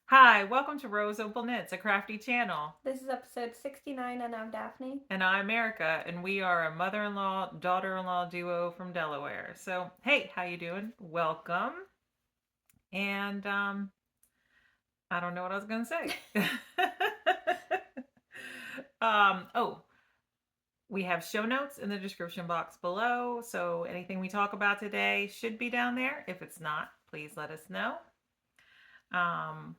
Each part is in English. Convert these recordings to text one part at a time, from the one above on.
Hi, welcome to RoseOpalKnits, a crafty channel. This is episode 69, and I'm Daphne. And I'm Erica, and we are a mother-in-law, daughter-in-law duo from Delaware. So, hey, how you doing? Welcome. And I don't know what I was gonna say. Oh, we have show notes in the description box below. So anything we talk about today should be down there. If it's not, please let us know. Um,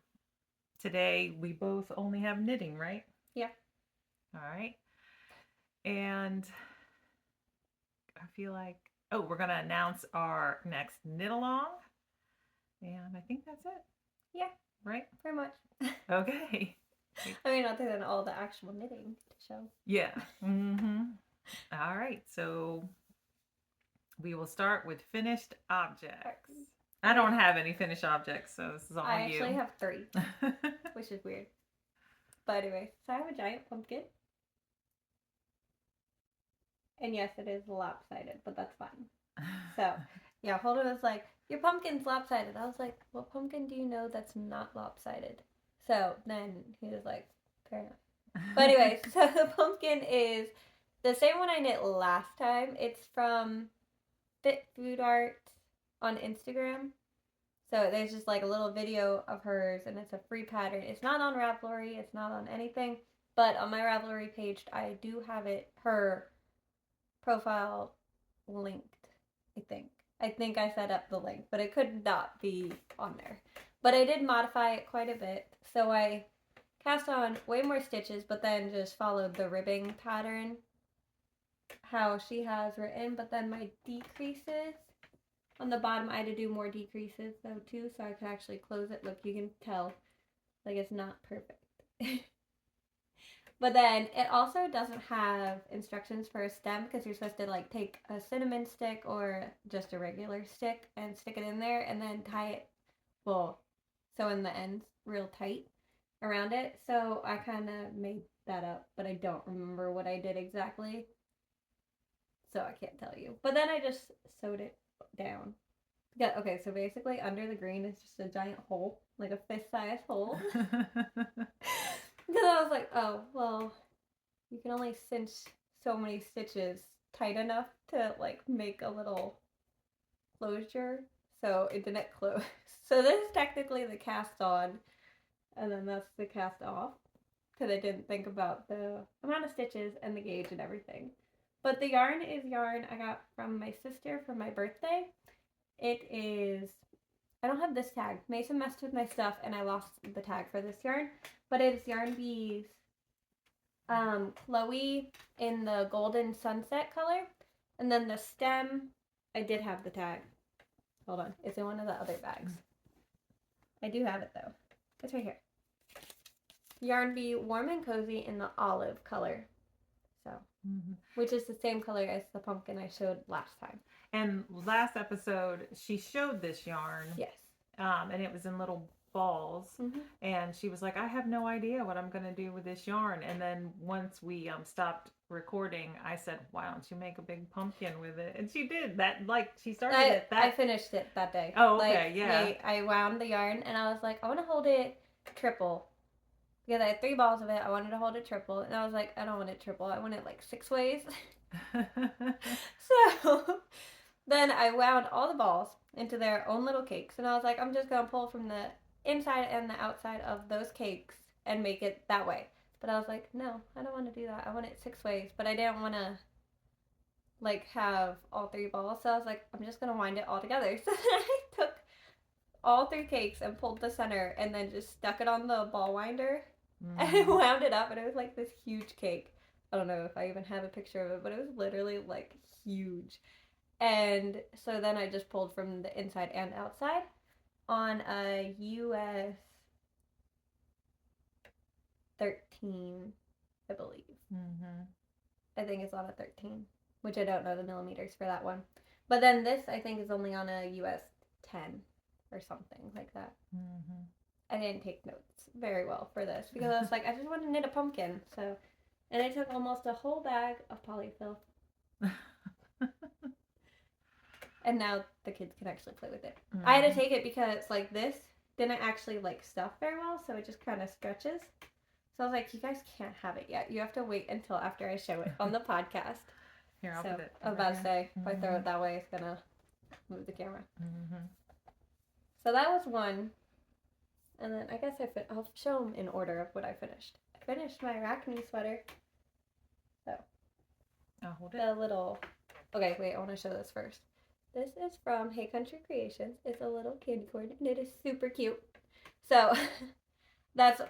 Today we both only have knitting, right? Yeah. All right. And I feel like, oh, we're going to announce our next knit along. And I think that's it. Yeah. Right? Pretty much. Okay. I mean, other than all the actual knitting to show. Yeah. Mm-hmm. All right. So we will start with finished objects. I don't have any finished objects, so this is all you. I actually have 3, which is weird. But anyway, so I have a giant pumpkin. And yes, it is lopsided, but that's fine. So, yeah, Holden was like, your pumpkin's lopsided. I was like, what pumpkin do you know that's not lopsided? So then he was like, fair enough. But anyway, so the pumpkin is the same one I knit last time. It's from Fit Food Art on Instagram. So there's just like a little video of hers, and it's a free pattern. It's not on Ravelry, it's not on anything, but on my Ravelry page, I do have her profile linked. I think I set up the link, but it could not be on there. But I did modify it quite a bit, so I cast on way more stitches, but then just followed the ribbing pattern how she has written. But then my decreases on the bottom, I had to do more decreases though too, so I could actually close it. Look, you can tell like it's not perfect. But then it also doesn't have instructions for a stem, because you're supposed to like take a cinnamon stick or just a regular stick and stick it in there and then tie it, well, so in the ends real tight around it. So I kind of made that up, but I don't remember what I did exactly, so I can't tell you. But then I just sewed it down. Yeah, okay, so basically under the green is just a giant hole, like a fist-sized hole. Because I was like, oh, well, you can only cinch so many stitches tight enough to like make a little closure, so it didn't close. So this is technically the cast on, and then that's the cast off, because I didn't think about the amount of stitches and the gauge and everything. But the yarn is yarn I got from my sister for my birthday. It is, I don't have this tag. Mason messed with my stuff and I lost the tag for this yarn. But it's Yarn Bee's Chloe in the golden sunset color. And then the stem, I did have the tag. Hold on. It's in one of the other bags. I do have it though. It's right here. Yarn Bee Warm and Cozy in the olive color. So, which is the same color as the pumpkin I showed last time. And last episode, she showed this yarn. Yes. And it was in little balls. And she was like, I have no idea what I'm going to do with this yarn. And then once we stopped recording, I said, why don't you make a big pumpkin with it? And she did that. Like, she started it that. I finished it that day. Oh, okay, like, yeah. I wound the yarn and I was like, I want to hold it triple. Because I had 3 balls of it. I wanted to hold it triple. And I was like, I don't want it triple. I want it like 6 ways. So then I wound all the balls into their own little cakes. And I was like, I'm just going to pull from the inside and the outside of those cakes and make it that way. But I was like, no, I don't want to do that. I want it 6 ways. But I didn't want to like have all 3 balls. So I was like, I'm just going to wind it all together. So then I took all 3 cakes and pulled the center and then just stuck it on the ball winder. And I wound it up and it was like this huge cake. I don't know if I even have a picture of it, but it was literally like huge. And so then I just pulled from the inside and outside on a US 13, I believe. I think it's on a 13, which I don't know the millimeters for that one. But then this, I think, is only on a US 10 or something like that. I didn't take notes very well for this because I was like, I just want to knit a pumpkin. So, and I took almost a whole bag of polyfill. And now the kids can actually play with it. I had to take it because like this didn't actually like stuff very well, so it just kind of stretches. So I was like, you guys can't have it yet. You have to wait until after I show it on the podcast. Here, I'll So put it. I was about to say, if I throw it that way, it's gonna move the camera. So that was one. And then I guess I'll show them in order of what I finished. I finished my arachne sweater. So. I'll hold it. The little. Okay, wait, I want to show this first. This is from Hey Country Creations. It's a little candy corn, and it is super cute. So,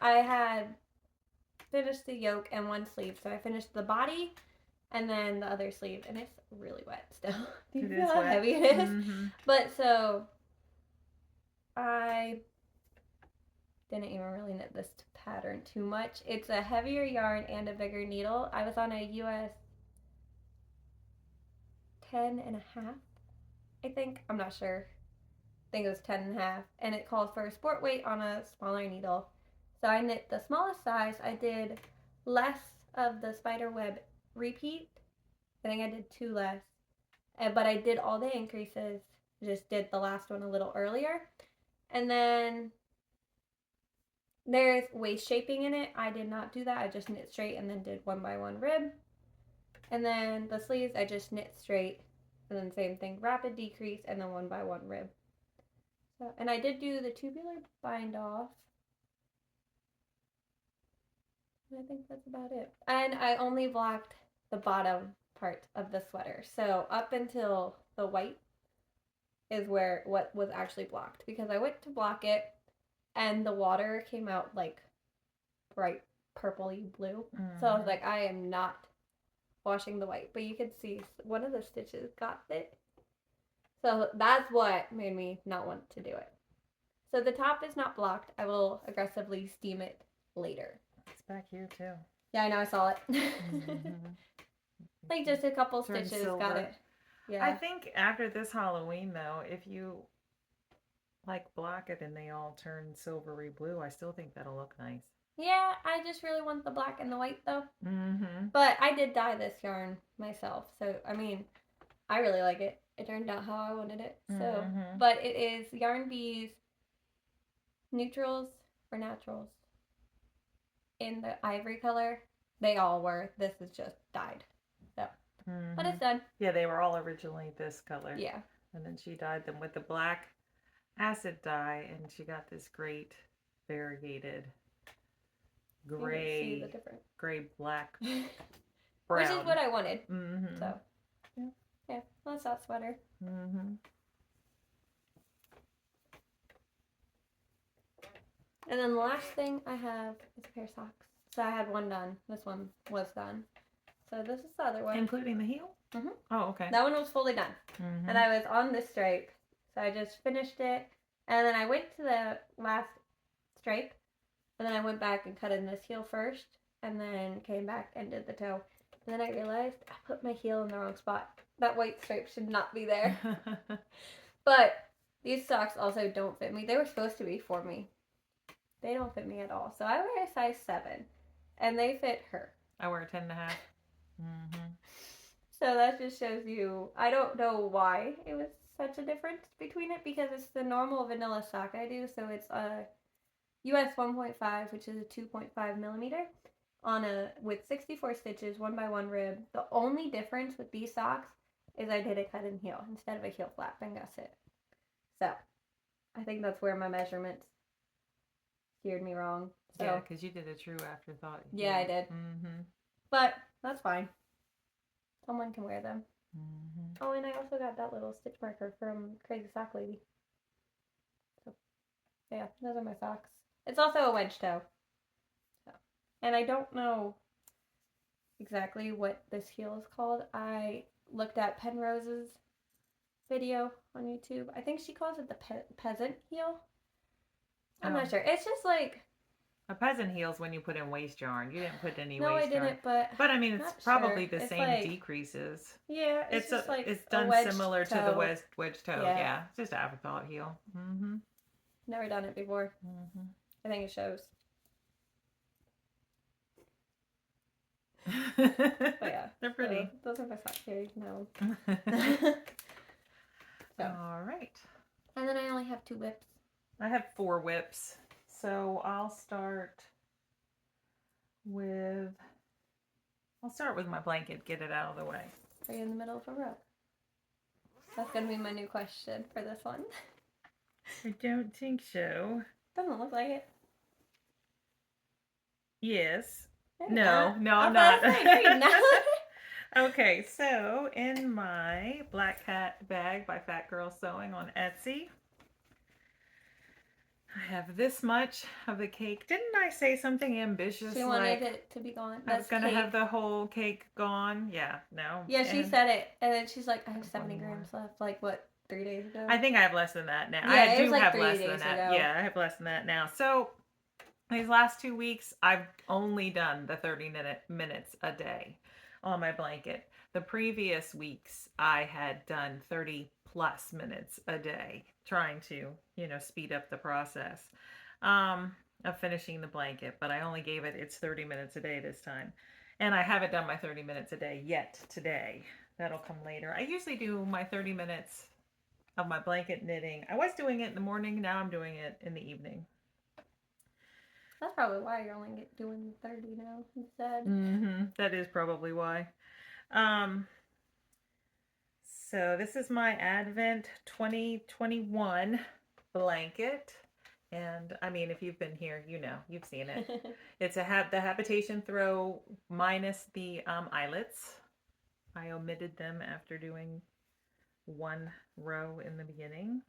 I had finished the yoke and one sleeve. So I finished the body and then the other sleeve, and it's really wet still. Do you feel how heavy it is? But so, I didn't even really knit this pattern too much. It's a heavier yarn and a bigger needle. I was on a US 10.5, I think. I'm not sure. I think it was 10.5, and it called for a sport weight on a smaller needle. So I knit the smallest size. I did less of the spider web repeat. I think I did 2 less, but I did all the increases. Just did the last one a little earlier. And then there's waist shaping in it. I did not do that. I just knit straight and then did 1 by 1 rib. And then the sleeves, I just knit straight, and then same thing, rapid decrease, and then 1 by 1 rib. So, and I did do the tubular bind off. And I think that's about it. And I only blocked the bottom part of the sweater. So up until the white is what was actually blocked, because I went to block it and the water came out like bright purpley blue. So I was like, I am not washing the white. But you could see one of the stitches got it. So that's what made me not want to do it. So the top is not blocked. I will aggressively steam it later. It's back here too. Yeah, I know, I saw it. Like just a couple stitches got it. Yeah. I think after this Halloween though, if you like block it and they all turn silvery blue, I still think that'll look nice. Yeah, I just really want the black and the white though. But I did dye this yarn myself, so I mean, I really like it. It turned out how I wanted it. So, but it is Yarn Bee's neutrals or naturals in the ivory color. They all were. This is just dyed. So, but it's done. Yeah, they were all originally this color. Yeah. And then she dyed them with the black acid dye, and she got this great variegated gray, black, brown. Which is what I wanted. So, yeah, that's that sweater. And then the last thing I have is a pair of socks. So I had one done. This one was done. So this is the other one. Including the heel? Oh, okay. That one was fully done. And I was on this stripe. So I just finished it. And then I went to the last stripe. And then I went back and cut in this heel first. And then came back and did the toe. And then I realized I put my heel in the wrong spot. That white stripe should not be there. But these socks also don't fit me. They were supposed to be for me. They don't fit me at all. So I wear a size 7. And they fit her. I wear a 10.5. So that just shows you, I don't know why it was such a difference between it, because it's the normal vanilla sock I do. So it's a US 1.5, which is a 2.5 millimeter with 64 stitches, 1 by 1 rib. The only difference with these socks is I did a cut and heel instead of a heel flap and gusset. So I think that's where my measurements steered me wrong. So, yeah, because you did a true afterthought. Yeah, I did. But that's fine. Someone can wear them. Oh, and I also got that little stitch marker from Crazy Sock Lady. So, yeah, those are my socks. It's also a wedge toe. So, and I don't know exactly what this heel is called. I looked at Penrose's video on YouTube. I think she calls it the peasant heel. I'm not sure. It's just like... A peasant heel's when you put in waist yarn. You didn't put any waist yarn. No, I didn't, but... But I mean, it's probably the same like, decreases. Yeah, it's just like it's done similar to the wedge toe. Yeah, it's just an afterthought heel. Never done it before. I think it shows. But yeah, they're pretty. So those are my sock series now. So. All right. And then I only have 2 whips. I have 4 whips. So I'll start with my blanket, get it out of the way. Are you in the middle of a row? That's gonna be my new question for this one. I don't think so. Doesn't look like it. Yes. There you No, are. no, I I'm was about not. to say, no, you're not. Okay, so in my Black Cat bag by Fat Girl Sewing on Etsy, I have this much of the cake. Didn't I say something ambitious? She wanted it to be gone. I was That's gonna cake. have the whole cake gone. Yeah, no. Yeah, she And said it, and then she's like, "I have one 70 more. grams left." Like what, 3 days ago? I think I have less than that now. Yeah, I it do was like have 3 less days than that. ago. Yeah, I have less than that now. So these last 2 weeks, I've only done the 30 minutes a day on my blanket. The previous weeks, I had done 30 plus minutes a day, trying to, speed up the process of finishing the blanket. But I only gave it its 30 minutes a day this time. And I haven't done my 30 minutes a day yet today. That'll come later. I usually do my 30 minutes of my blanket knitting. I was doing it in the morning. Now I'm doing it in the evening. That's probably why you're only doing 30 now instead. That is probably why. Um, so this is my Advent 2021 blanket. And I mean, if you've been here, you've seen it. It's the habitation throw minus the eyelets. I omitted them after doing 1 row in the beginning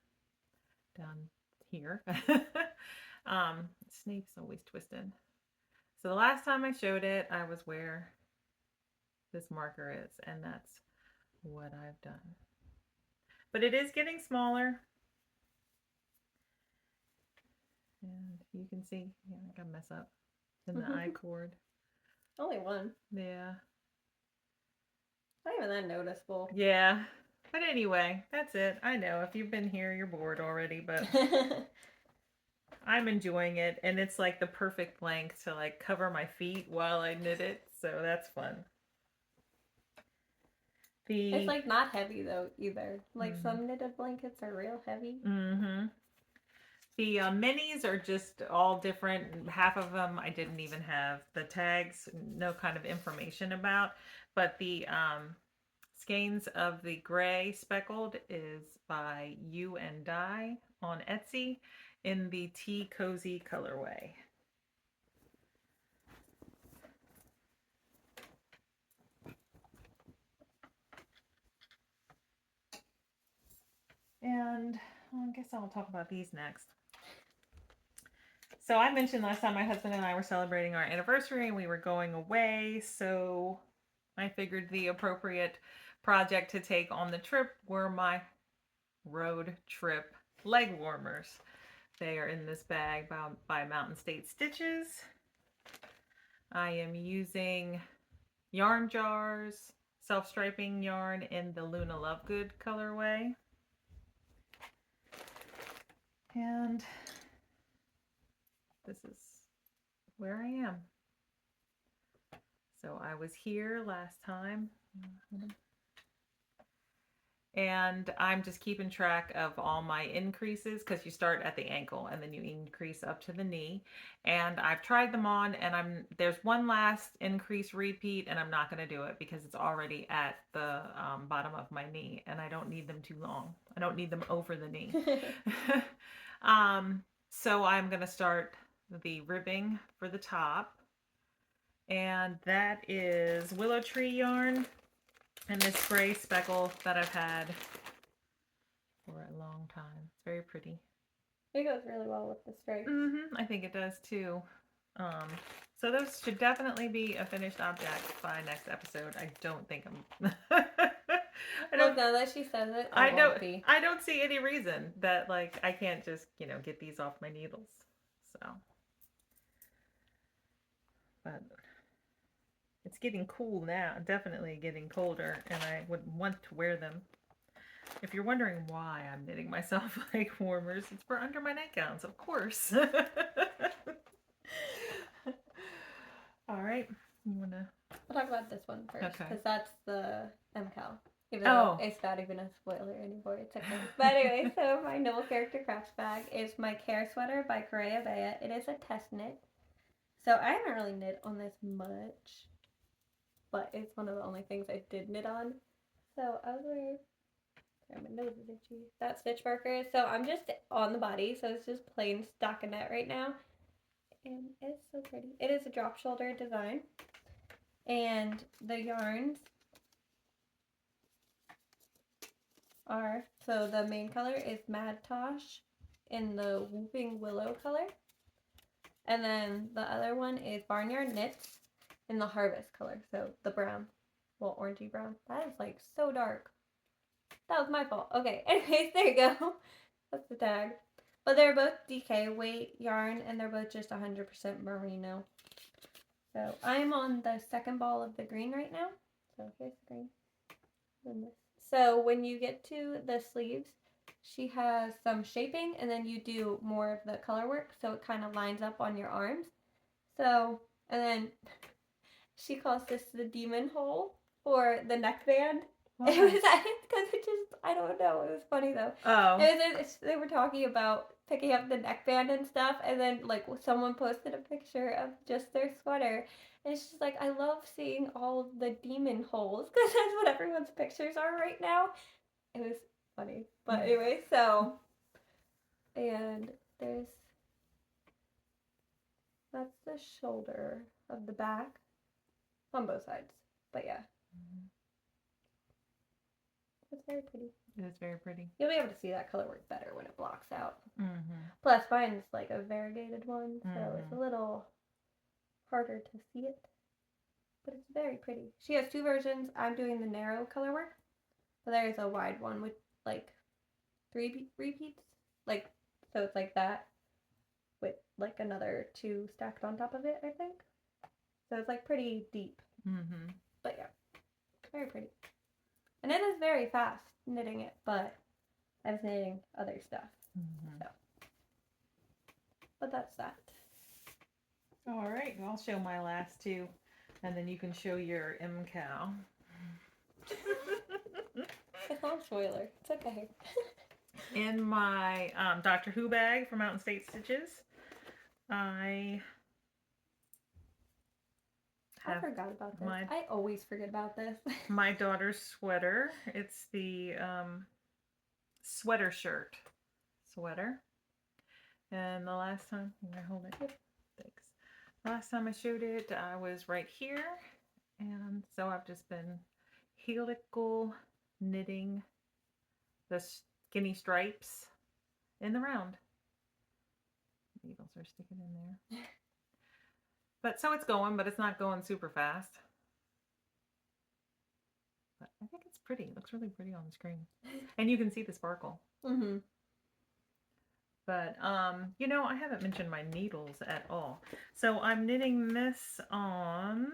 down here. Snape's always twisted. So the last time I showed it, I was where this marker is, and that's what I've done. But it is getting smaller. And you can see, I got a mess up in the I cord. Only 1. Yeah. Not even that noticeable. Yeah. But anyway, that's it. I know if you've been here, you're bored already, but I'm enjoying it. And it's like the perfect length to like cover my feet while I knit it. So that's fun. It's like not heavy though either. Like some knitted blankets are real heavy. The minis are just all different. Half of them I didn't even have the tags, no kind of information about. But the Skeins of the Gray Speckled is by You and Dye on Etsy in the Tea Cozy colorway. And I guess I'll talk about these next. So I mentioned last time my husband and I were celebrating our anniversary and we were going away. So I figured the appropriate project to take on the trip were my road trip leg warmers. They are in this bag by Mountain State Stitches. I am using yarn jars, self-striping yarn in the Luna Lovegood colorway. And this is where I am. So I was here last time. And I'm just keeping track of all my increases because you start at the ankle and then you increase up to the knee. And I've tried them on and there's one last increase repeat and I'm not going to do it because it's already at the bottom of my knee and I don't need them too long. I don't need them over the knee. So I'm going to start the ribbing for the top. And that is Willow Tree yarn. And this gray speckle that I've had for a long time. It's very pretty. It goes really well with the stripes. I think it does too. So those should definitely be a finished object by next episode. I don't think I'm. Now that she says it, I don't see any reason that like I can't just get these off my needles. So, but. It's getting cool now, definitely getting colder, and I would want to wear them. If you're wondering why I'm knitting myself leg warmers, it's for under my nightgowns, of course. All right, you wanna? We'll talk about this one first, because that's the KAL. Even Oh. it's not even a spoiler anymore. It's okay. But anyway, so my Noble Character Crafts bag is my Care Sweater by Correa Bea. It is a test knit. So I haven't really knit on this much, but it's one of the only things I did knit on. So other, sorry, my nose is itchy. That stitch marker. So I'm just on the body, so it's just plain stockinette right now. And it's so pretty. It is a drop shoulder design. And the yarns are, so the main color is Mad Tosh in the Whooping Willow color. And then the other one is Barnyard Knits in the Harvest color. So the brown, well, orangey brown. That is like so dark. That was my fault. Okay, anyways, there you go. That's the tag. But they're both DK weight yarn, and they're both just 100% merino. So I'm on the second ball of the green right now. So here's the green. And this. So when you get to the sleeves, she has some shaping, and then you do more of the color work, so it kind of lines up on your arms. So, and then she calls this the demon hole for the neckband. Why? It was because it just, I don't know, it was funny though. Oh. They were talking about picking up the neckband and stuff, and then like someone posted a picture of just their sweater, and it's just like, I love seeing all of the demon holes because that's what everyone's pictures are right now. It was funny, but anyway, so, and there's, that's the shoulder of the back on both sides, but yeah. It's very pretty. It is very pretty. You'll be able to see that color work better when it blocks out. Mm-hmm. Plus, mine's like a variegated one, so it's a little harder to see it. But it's very pretty. She has two versions. I'm doing the narrow color work, but there's a wide one with like 3 repeats. Like, so it's like that with like another 2 stacked on top of it, I think. So it's like pretty deep. Mm-hmm. But yeah, very pretty. And it is very fast knitting it, but I was knitting other stuff. Mm-hmm. So. But that's that. All right, I'll show my last two, and then you can show your KAL. It's not a spoiler. It's okay. In my Doctor Who bag for Mountain State Stitches, I forgot about this. I always forget about this. My daughter's sweater. It's the sweater shirt. Sweater. And the last time, can I hold it? Yep. Thanks. Last time I showed it, I was right here. And so I've just been helical knitting the skinny stripes in the round. Needles are sticking in there. But so it's going, but it's not going super fast. But I think it's pretty. It looks really pretty on the screen. And you can see the sparkle. Mm-hmm. But, you know, I haven't mentioned my needles at all. So I'm knitting this on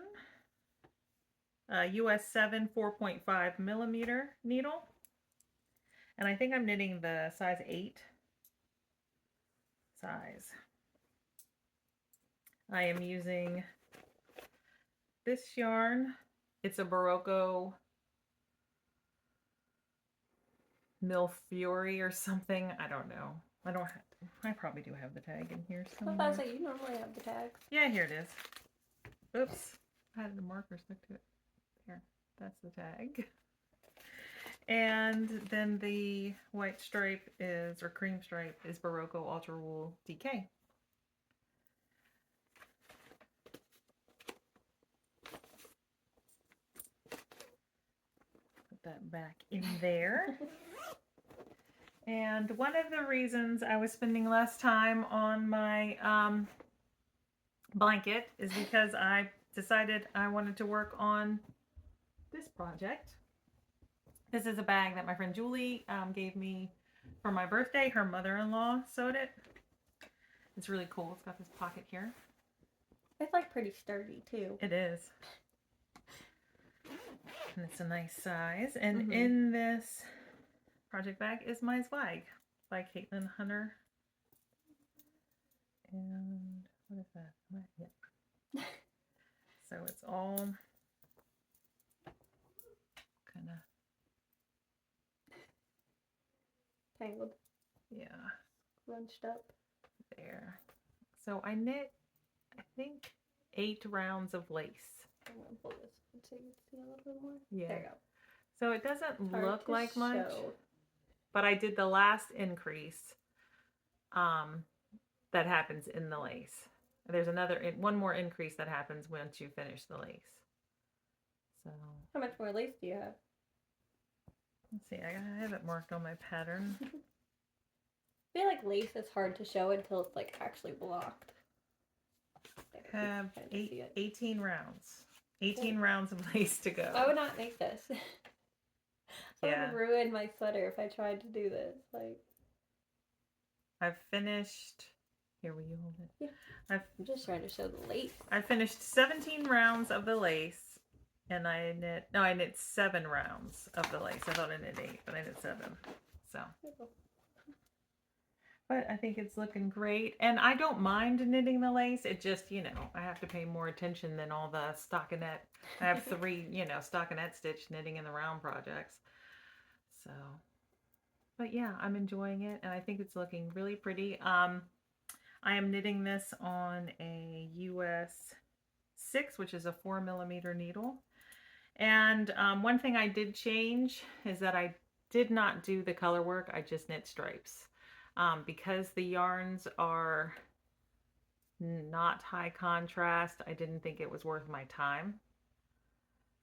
a US 7 4.5 millimeter needle. And I think I'm knitting the size 8 size. I am using this yarn. It's a Barocco Mil Fury or something. I don't know. I probably do have the tag in here somewhere. I was like, you normally have the tags. Yeah, here it is. Oops. I had the marker stuck to it. There. That's the tag. And then the white stripe is, or cream stripe, is Barocco Ultra Wool DK. Put that back in there. And one of the reasons I was spending less time on my blanket is because I decided I wanted to work on this project. This is a bag that my friend Julie gave me for my birthday. Her mother-in-law sewed it. It's really cool. It's got this pocket here. It's like pretty sturdy too. It is. And it's a nice size. And in this project bag is my swag by Caitlin Hunter. And what is that? Yeah. So it's all kind of bunched up. There. So I knit, I think, 8 rounds of lace. I'm gonna pull this so you can see a little bit more. Yeah. There you go. So it doesn't Hard look to like much, show. but I did the last increase that happens in the lace. There's one more increase that happens once you finish the lace. So How much more lace do you have? let's see, I have it marked on my pattern. I feel like lace is hard to show until it's like actually blocked. I have 18 rounds. 18 rounds of lace to go. I would not make this. I Yeah. would ruin my sweater if I tried to do this. Like, I've finished. Here, will you hold it? Yeah. I'm just trying to show the lace. I finished 17 rounds of the lace, and I knit 7 rounds of the lace. I thought I knit 8, but I knit 7. So. But I think it's looking great, and I don't mind knitting the lace. It just, I have to pay more attention than all the stockinette. I have 3, stockinette stitch knitting in the round projects. So, but yeah, I'm enjoying it, and I think it's looking really pretty. I am knitting this on a US 6, which is a 4mm needle. And one thing I did change is that I did not do the color work. I just knit stripes. Because the yarns are not high contrast, I didn't think it was worth my time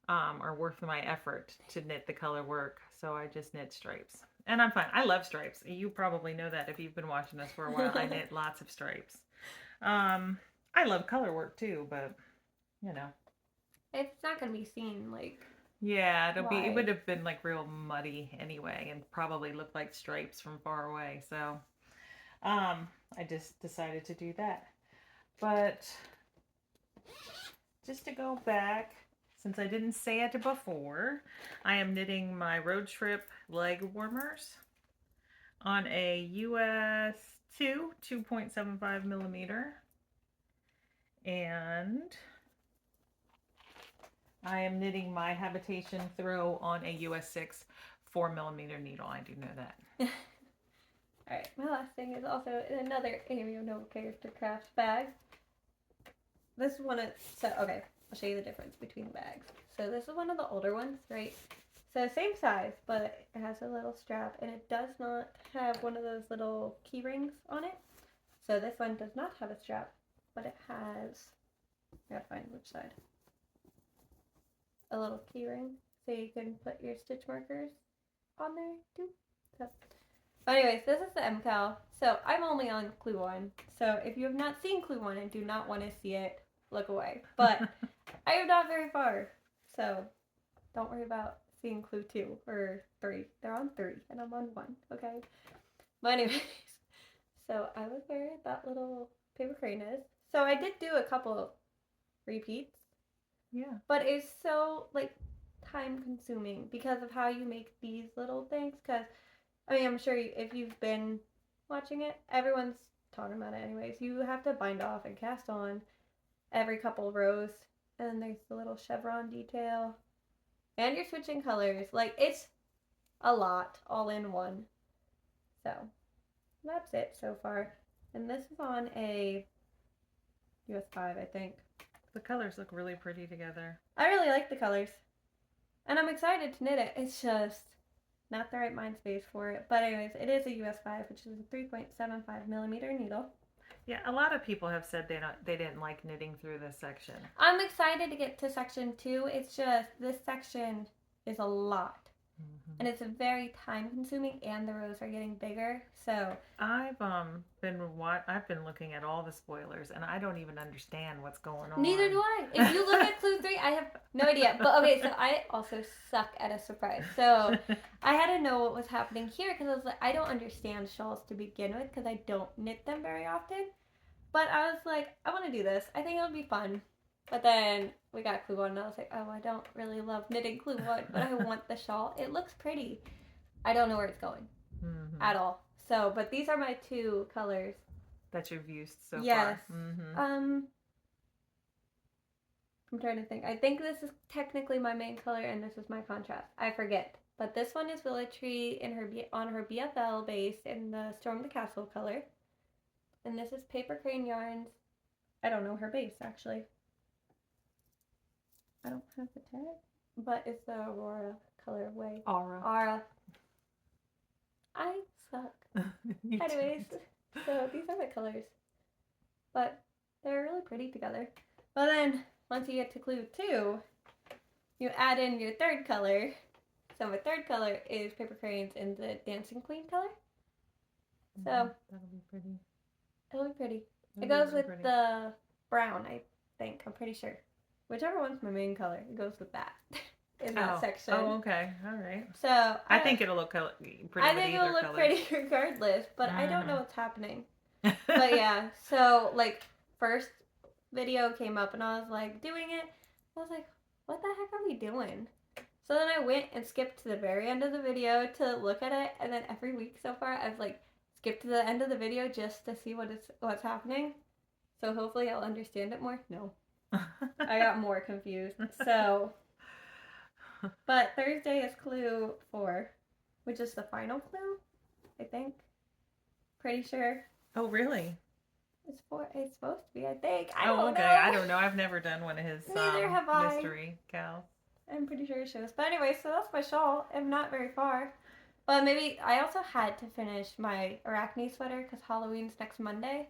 or worth my effort to knit the color work. So I just knit stripes. And I'm fine. I love stripes. You probably know that if you've been watching us for a while. I knit lots of stripes. I love color work too, but it's not going to be seen like... Yeah, it would have been like real muddy anyway and probably looked like stripes from far away. So I just decided to do that. But just to go back, since I didn't say it before, I am knitting my road trip leg warmers on a US 2.75mm. And I am knitting my habitation throw on a US 6 4mm needle. I do know that. Alright, my last thing is also another Amy No Character Crafts bag. This is one of... okay, I'll show you the difference between the bags. So this is one of the older ones, right? So same size, but it has a little strap, and it does not have one of those little key rings on it. So this one does not have a strap, but it has... I gotta find which side. A little key ring, so you can put your stitch markers on there too. So, but anyways, this is the KAL. So I'm only on clue 1. So if you have not seen clue 1 and do not want to see it, look away. But I am not very far, so don't worry about seeing clue 2 or 3. They're on 3 and I'm on 1, okay? But anyways, so I was where that little paper crane is. So I did do a couple repeats. Yeah. But it's so, like, time consuming because of how you make these little things. Because, I mean, I'm sure if you've been watching it, everyone's talking about it anyways. You have to bind off and cast on every couple of rows. And then there's the little chevron detail. And you're switching colors. Like, it's a lot all in one. So, that's it so far. And this is on a US 5, I think. The colors look really pretty together. I really like the colors. And I'm excited to knit it. It's just not the right mind space for it. But anyways, it is a US 5, which is a 3.75mm needle. Yeah, a lot of people have said they didn't like knitting through this section. I'm excited to get to section 2. It's just this section is a lot. And it's very time consuming, and the rows are getting bigger. So I've been looking at all the spoilers, and I don't even understand what's going on. Neither do I. If you look at clue 3, I have no idea. But okay, so I also suck at a surprise. So I had to know what was happening here because I was like, I don't understand shawls to begin with because I don't knit them very often. But I was like, I want to do this. I think it'll be fun. But then we got clue 1 and I was like, oh, I don't really love knitting clue 1, but I want the shawl. It looks pretty. I don't know where it's going at all. So, but these are my 2 colors that you've used so far. Yes. I'm trying to think. I think this is technically my main color and this is my contrast. I forget. But this one is Willow Tree on her BFL base in the Storm the Castle color. And this is Paper Crane Yarns. I don't know her base, actually. I don't have the tag. But it's the Aurora colorway. Aura. I suck. Anyways, so these are the colors. But they're really pretty together. But then, once you get to clue 2, you add in your third color. So my third color is Paper Cranes in the Dancing Queen color. So that'll be pretty. It'll be pretty. It goes with the brown, I think. I'm pretty sure. Whichever one's my main color, it goes with that. In that section. Oh, okay. All right. So I think it'll look pretty. I think it'll look pretty regardless, but I don't know what's happening. But yeah, so like first video came up and I was like doing it. I was like, what the heck are we doing? So then I went and skipped to the very end of the video to look at it, and then every week so far I've like skipped to the end of the video just to see what's happening. So hopefully I'll understand it more. No. I got more confused. So but Thursday is clue 4, which is the final clue, I think. Pretty sure. Oh, really? It's supposed to be, I think. I don't know. I don't know. I've never done one of his Neither have I. mystery KAL. I'm pretty sure it shows. But anyway, so that's my shawl. I'm not very far. But maybe I also had to finish my arachne sweater because Halloween's next Monday.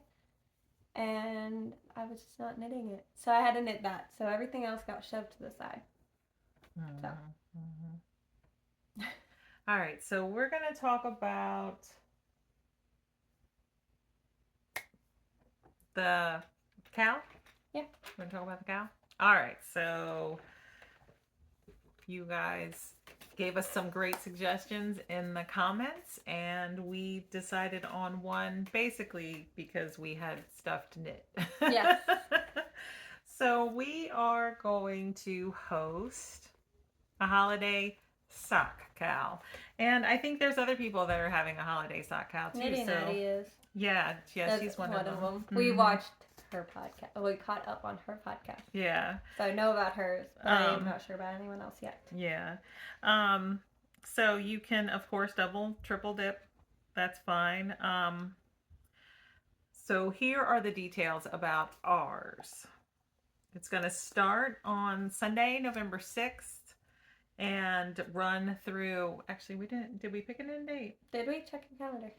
And I was just not knitting it. So I had to knit that. So everything else got shoved to the side. So. All right, so we're going to talk about the KAL? Yeah. We're going to talk about the KAL? All right, so you guys gave us some great suggestions in the comments, and we decided on one basically because we had stuff to knit. Yes. So we are going to host a holiday sock KAL, and I think there's other people that are having a holiday sock KAL too. Knitting Natty is. Yeah, she's one of them. Mm-hmm. We watched her podcast. We caught up on her podcast. Yeah. So I know about hers, but I'm not sure about anyone else yet. Yeah. So you can, of course, double, triple dip. That's fine. So here are the details about ours. It's going to start on Sunday, November 6th. And run through. Actually, we didn't. Did we pick an end date? Did we check your calendar?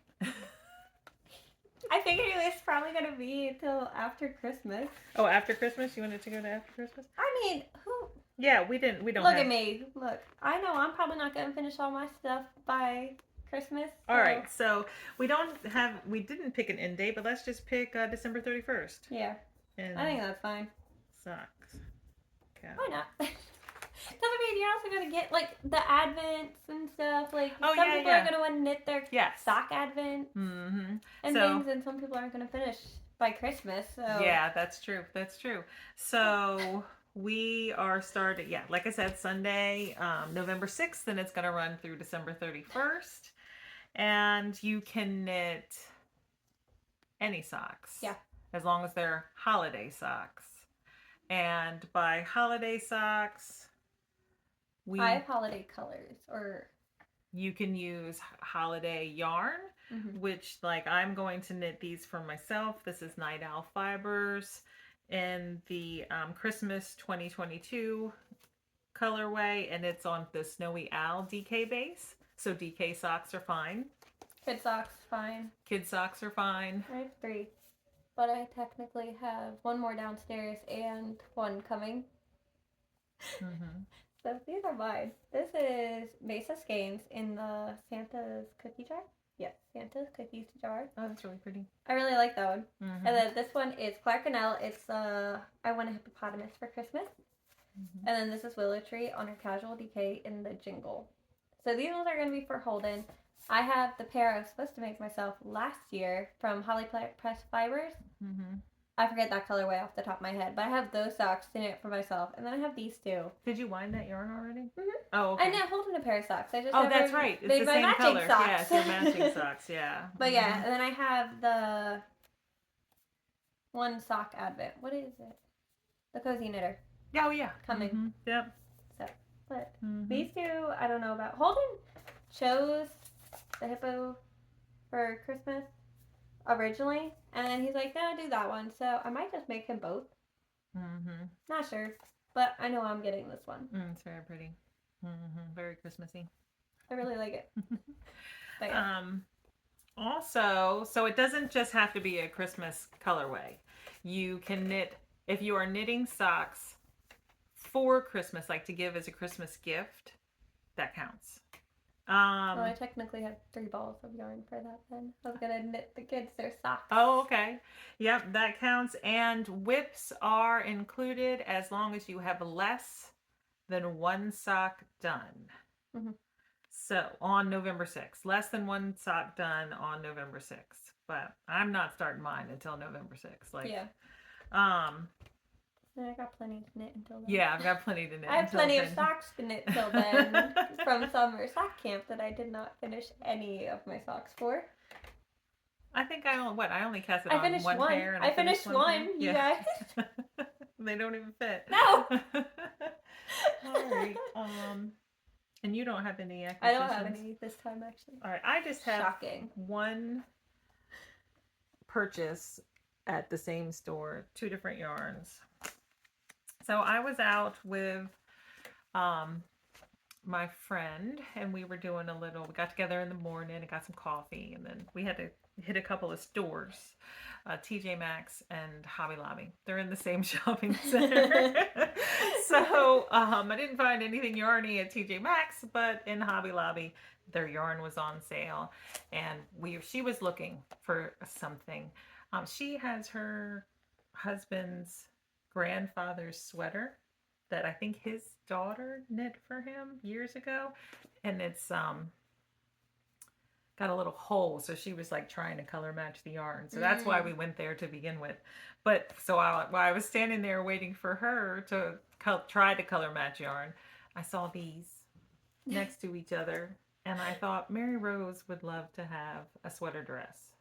I figured it was probably gonna be until after Christmas. Oh, after Christmas? You wanted to go to after Christmas? I mean, who? Yeah, we didn't. We don't. Look at me. Look, I know I'm probably not gonna finish all my stuff by Christmas. So. All right, so we didn't pick an end date, but let's just pick December 31st. Yeah. And I think that's fine. Socks. KAL. Why not? Doesn't mean you're also gonna get like the advents and stuff. Like some people are gonna want to knit their sock advent and things, and some people aren't gonna finish by Christmas. So yeah, that's true. That's true. So we are starting. Yeah, like I said, Sunday, November 6th, and it's gonna run through December 31st, and you can knit any socks. Yeah, as long as they're holiday socks. And by holiday socks, I have holiday colors, or you can use holiday yarn, which like I'm going to knit these for myself. This is Night Owl Fibers in the Christmas 2022 colorway, and it's on the Snowy Owl DK base. So DK socks are fine. Kid socks fine. Kid socks are fine. I have 3, but I technically have 1 more downstairs and 1 coming. So these are mine. This is Mesa Skeins in the Santa's cookie jar. Yes, Santa's cookies jar. Oh, that's really pretty. I really like that one. And then this one is Clark and Elle. It's I Want a Hippopotamus for Christmas. And then this is Willow Tree on her Casual DK in the Jingle. So these ones are going to be for Holden. I have the pair I was supposed to make myself last year from Holly Press Fibers. I forget that colorway off the top of my head, but I have those socks to knit for myself, and then I have these 2. Did you wind that yarn already? Oh, okay. I knit Holden a pair of socks. I just that's right. It's the same color. Socks. Yeah, it's your matching socks. Yeah. But yeah, and then I have the 1 sock advent. What is it? The Cozy Knitter. Oh yeah. Coming. Yep. So, but these 2, I don't know about. Holden chose the hippo for Christmas, originally, and then he's like, no, do that one. So I might just make him both. Mm-hmm. Not sure, but I know I'm getting this one. It's very pretty. Very Christmassy. I really like it. But yeah. Also, so it doesn't just have to be a Christmas colorway. You can knit, if you are knitting socks for Christmas, like to give as a Christmas gift, that counts. Well, I technically have 3 balls of yarn for that then. I was gonna knit the kids their socks. Oh, okay. Yep, that counts. And whips are included as long as you have less than 1 sock done. Mm-hmm. So on November 6th, less than 1 sock done on November 6th. But I'm not starting mine until November 6th. Like, yeah. Um, I got plenty to knit until then. Yeah, I've got plenty to knit. I have plenty of socks to knit till then from summer sock camp that I did not finish any of my socks for. I think I only cast it on one pair. And I finished one, you guys. They don't even fit. No. All right. And you don't have any acquisitions? I don't have any this time, actually. All right. I just have Shocking. one purchase at the same store, 2 different yarns. So I was out with my friend, and we were doing we got together in the morning and got some coffee, and then we had to hit a couple of stores, TJ Maxx and Hobby Lobby. They're in the same shopping center. So I didn't find anything yarny at TJ Maxx, but in Hobby Lobby, their yarn was on sale, and she was looking for something. She has her husband's grandfather's sweater that I think his daughter knit for him years ago, and it's got a little hole, so she was like trying to color match the yarn, so that's why we went there to begin with. But so while I was standing there waiting for her to try to color match yarn, I saw these next to each other, and I thought Mary Rose would love to have a sweater dress.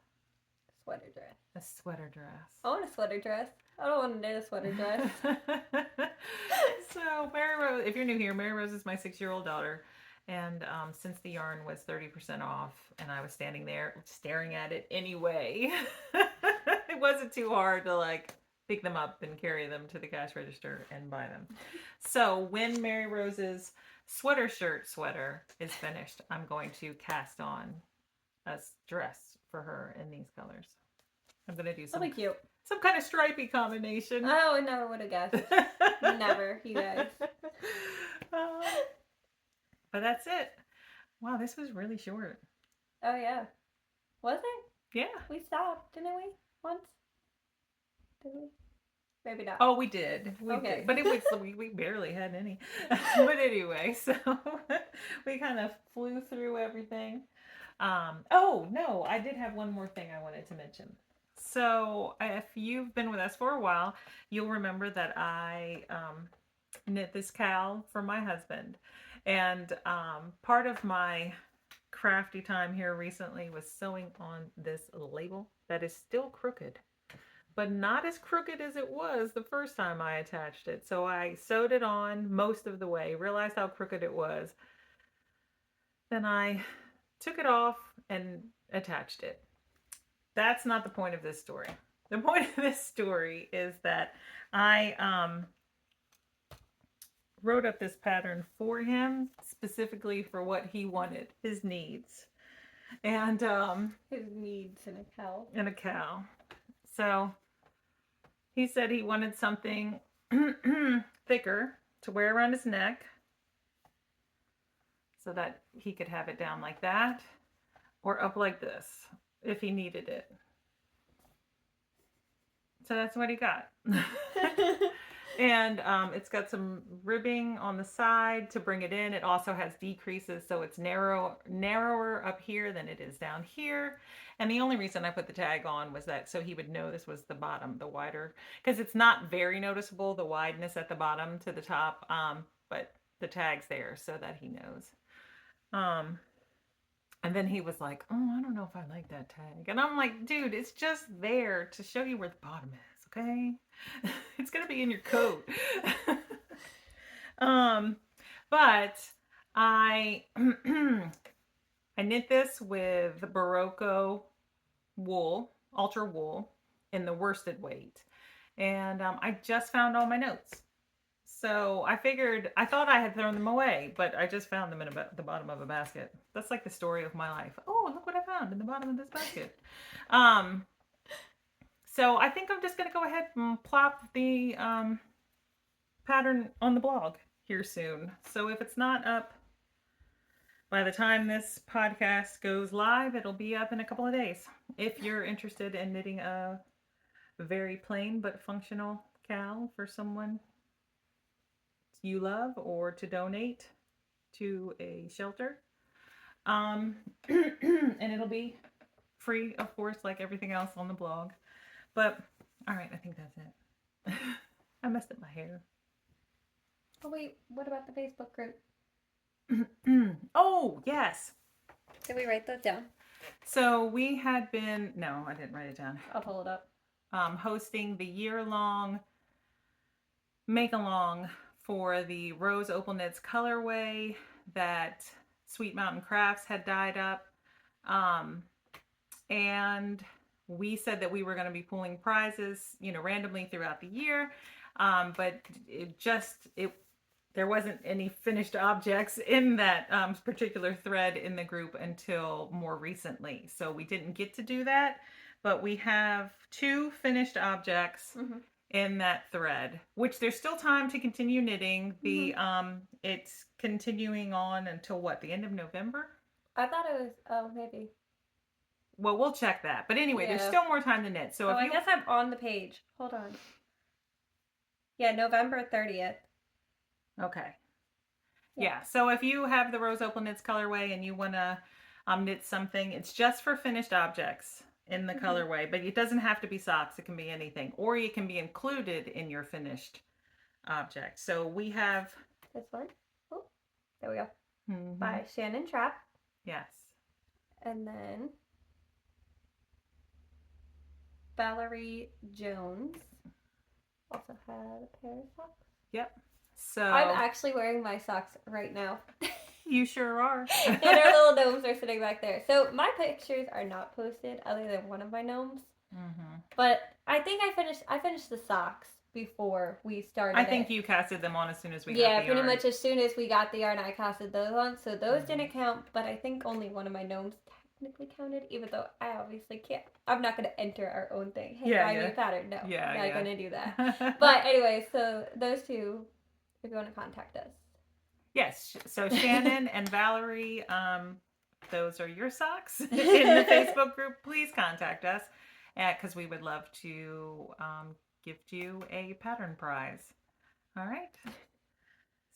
Sweater dress. A sweater dress. I want a sweater dress. I don't want to knit a sweater dress. So Mary Rose, if you're new here, Mary Rose is my 6-year-old daughter. And since the yarn was 30% off and I was standing there staring at it anyway, it wasn't too hard to like pick them up and carry them to the cash register and buy them. So when Mary Rose's sweater is finished, I'm going to cast on a dress for her in these colors. I'm going to do That'll be cute. Some kind of stripy combination. Oh, I never would have guessed. Never, you guys. But that's it. Wow, this was really short. Oh, yeah. Was it? Yeah. We stopped, didn't we? Once? Did we? Maybe not. Oh, we did. Okay. Did. But it was we barely had any. But anyway, so we kind of flew through everything. Oh, no, I did have one more thing I wanted to mention. So if you've been with us for a while, you'll remember that I knit this KAL for my husband. And part of my crafty time here recently was sewing on this label that is still crooked, but not as crooked as it was the first time I attached it. So I sewed it on most of the way, realized how crooked it was. Then I took it off and attached it. That's not the point of this story. The point of this story is that I wrote up this pattern for him specifically for what he wanted, his needs. And his needs in a KAL. In a KAL. So he said he wanted something thicker to wear around his neck so that he could have it down like that or up like this if he needed it. So that's what he got. And it's got some ribbing on the side to bring it in. It also has decreases, so it's narrower up here than it is down here. And the only reason I put the tag on was that so he would know this was the bottom, the wider, because it's not very noticeable, the wideness at the bottom to the top, but the tag's there so that he knows. And then he was like, oh, I don't know if I like that tag. And I'm like, dude, it's just there to show you where the bottom is, okay? It's going to be in your coat. But I knit this with the Barocco wool. ultra wool in the worsted weight. And I just found all my notes. So I thought I had thrown them away, but I just found them in the bottom of a basket. That's like the story of my life. Oh, look what I found in the bottom of this basket. Um, so I think I'm just going to go ahead and plop the pattern on the blog here soon. So if it's not up by the time this podcast goes live, it'll be up in a couple of days. If you're interested in knitting a very plain but functional KAL for someone you love or to donate to a shelter. And it'll be free, of course, like everything else on the blog. But all right, I think that's it. I messed up my hair. Oh wait, what about the Facebook group? Oh, yes. Did we write those down? So we had been, no, I didn't write it down. I'll pull it up. Hosting the year-long make-along for the Rose Opal Knits colorway that Sweet Mountain Crafts had dyed up. And we said that we were going to be pulling prizes, randomly throughout the year. But there wasn't any finished objects in that particular thread in the group until more recently. So we didn't get to do that, but we have 2 finished objects in that thread, which there's still time to continue knitting. It's continuing on until what, the end of November? I thought it was, maybe. Well, we'll check that. But anyway, there's still more time to knit. So I guess I'm on the page. Hold on. Yeah, November 30th. Okay. Yeah. So if you have the Rose Opal Knits colorway and you want to knit something, it's just for finished objects in the colorway, but it doesn't have to be socks. It can be anything, or it can be included in your finished object. So we have this one. Oh, there we go. By Shannon Trapp. Yes. And then Valerie Jones also had a pair of socks. Yep. So I'm actually wearing my socks right now. You sure are. And our little gnomes are sitting back there. So my pictures are not posted, other than one of my gnomes. But I think I finished the socks before we started. I think you casted them on as soon as we got the yarn. Yeah, pretty much as soon as we got the yarn, I casted those on. So those didn't count, but I think only one of my gnomes technically counted, even though I obviously can't. I'm not going to enter our own thing. Hey, buy me a pattern. No, not going to do that. But anyway, so those 2, if you want to contact us. Yes. So Shannon and Valerie, those are your socks in the Facebook group. Please contact us because we would love to gift you a pattern prize. All right.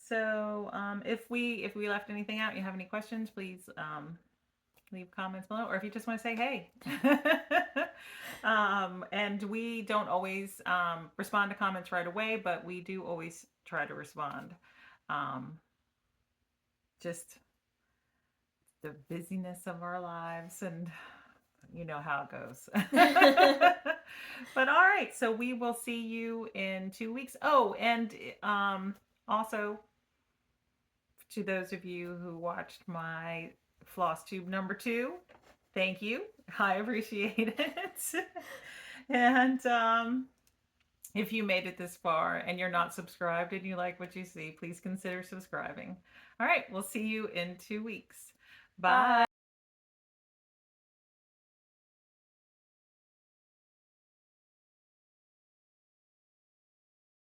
So if we left anything out, you have any questions, please leave comments below, or if you just want to say hey. And we don't always respond to comments right away, but we do always try to respond. Just the busyness of our lives, and you know how it goes. But all right, so we will see you in 2 weeks. Oh, and also to those of you who watched my floss tube number 2, thank you. I appreciate it. And if you made it this far and you're not subscribed and you like what you see, please consider subscribing. All right, we'll see you in 2 weeks. Bye.